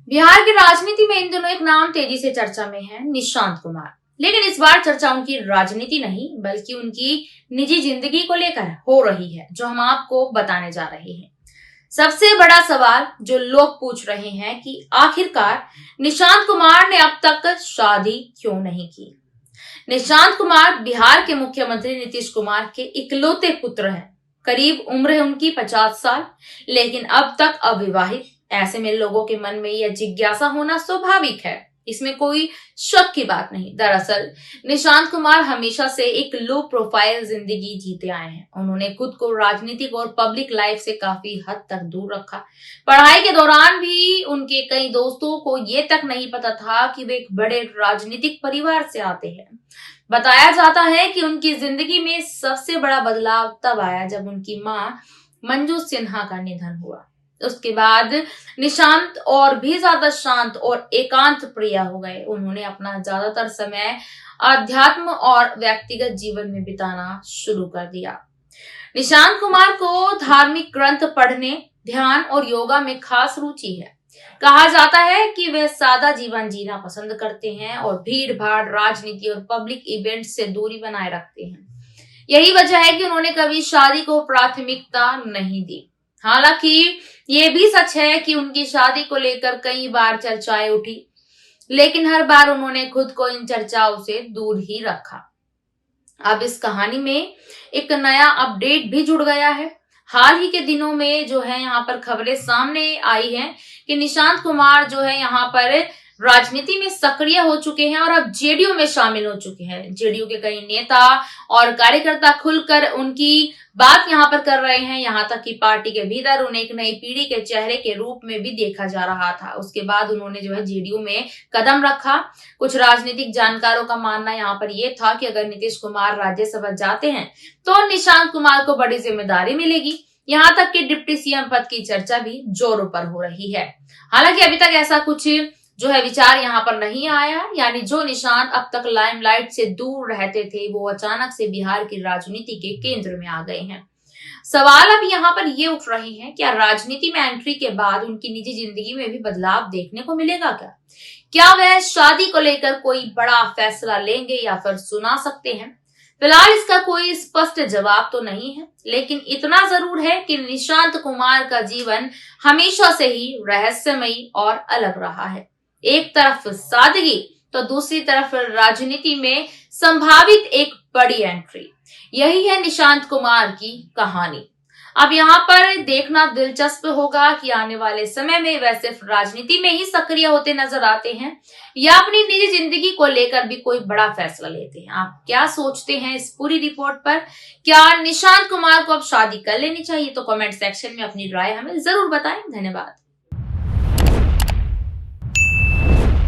बिहार की राजनीति में इन दिनों एक नाम तेजी से चर्चा में है, निशांत कुमार। लेकिन इस बार चर्चा उनकी राजनीति नहीं बल्कि उनकी निजी जिंदगी को लेकर हो रही है, जो हम आपको बताने जा रहे हैं। सबसे बड़ा सवाल जो लोग पूछ रहे हैं कि आखिरकार निशांत कुमार ने अब तक शादी क्यों नहीं की। निशांत कुमार बिहार के मुख्यमंत्री नीतीश कुमार के इकलौते पुत्र हैं। करीब उम्र है उनकी 50 साल, लेकिन अब तक अविवाहित। ऐसे में लोगों के मन में यह जिज्ञासा होना स्वाभाविक है, इसमें कोई शक की बात नहीं। दरअसल निशांत कुमार हमेशा से एक लो प्रोफाइल जिंदगी जीते आए हैं। उन्होंने खुद को राजनीतिक और पब्लिक लाइफ से काफी हद तक दूर रखा। पढ़ाई के दौरान भी उनके कई दोस्तों को ये तक नहीं पता था कि वे एक बड़े राजनीतिक परिवार से आते हैं। बताया जाता है कि उनकी जिंदगी में सबसे बड़ा बदलाव तब आया जब उनकी मां मंजू सिन्हा का निधन हुआ। उसके बाद निशांत और भी ज्यादा शांत और एकांत प्रिय हो गए। उन्होंने अपना ज्यादातर समय अध्यात्म और व्यक्तिगत जीवन में बिताना शुरू कर दिया। निशांत कुमार को धार्मिक ग्रंथ पढ़ने, ध्यान और योगा में खास रुचि है। कहा जाता है कि वे सादा जीवन जीना पसंद करते हैं और भीड़ भाड़, राजनीति और पब्लिक इवेंट से दूरी बनाए रखते हैं। यही वजह है कि उन्होंने कभी शादी को प्राथमिकता नहीं दी। हालांकि ये भी सच है कि उनकी शादी को लेकर कई बार चर्चाएं उठी, लेकिन हर बार उन्होंने खुद को इन चर्चाओं से दूर ही रखा। अब इस कहानी में एक नया अपडेट भी जुड़ गया है। हाल ही के दिनों में जो है यहाँ पर खबरें सामने आई हैं कि निशांत कुमार जो है यहाँ पर राजनीति में सक्रिय हो चुके हैं और अब जेडीयू में शामिल हो चुके हैं। जेडीयू के कई नेता और कार्यकर्ता खुलकर उनकी बात यहाँ पर कर रहे हैं। यहाँ तक कि पार्टी के भीतर उन्हें एक नई पीढ़ी के चेहरे के रूप में भी देखा जा रहा था। उसके बाद उन्होंने जो है जेडीयू में कदम रखा। कुछ राजनीतिक जानकारों का मानना यहाँ पर यह था कि अगर नीतीश कुमार राज्यसभा जाते हैं तो निशांत कुमार को बड़ी जिम्मेदारी मिलेगी। यहाँ तक कि डिप्टी सीएम पद की चर्चा भी जोरों पर हो रही है। हालांकि अभी तक ऐसा कुछ जो है विचार यहाँ पर नहीं आया, यानी जो निशांत अब तक लाइमलाइट से दूर रहते थे वो अचानक से बिहार की राजनीति के केंद्र में आ गए हैं। सवाल अब यहाँ पर ये उठ रहे हैं, क्या राजनीति में एंट्री के बाद उनकी निजी जिंदगी में भी बदलाव देखने को मिलेगा? क्या वह शादी को लेकर कोई बड़ा फैसला लेंगे या फिर सुना सकते हैं? फिलहाल इसका कोई स्पष्ट जवाब तो नहीं है, लेकिन इतना जरूर है कि निशांत कुमार का जीवन हमेशा से ही रहस्यमयी और अलग रहा है। एक तरफ सादगी तो दूसरी तरफ राजनीति में संभावित एक बड़ी एंट्री। यही है निशांत कुमार की कहानी। अब यहाँ पर देखना दिलचस्प होगा कि आने वाले समय में वह सिर्फ राजनीति में ही सक्रिय होते नजर आते हैं या अपनी निजी जिंदगी को लेकर भी कोई बड़ा फैसला लेते हैं। आप क्या सोचते हैं इस पूरी रिपोर्ट पर? क्या निशांत कुमार को अब शादी कर लेनी चाहिए? तो कमेंट सेक्शन में अपनी राय हमें जरूर बताएं। धन्यवाद।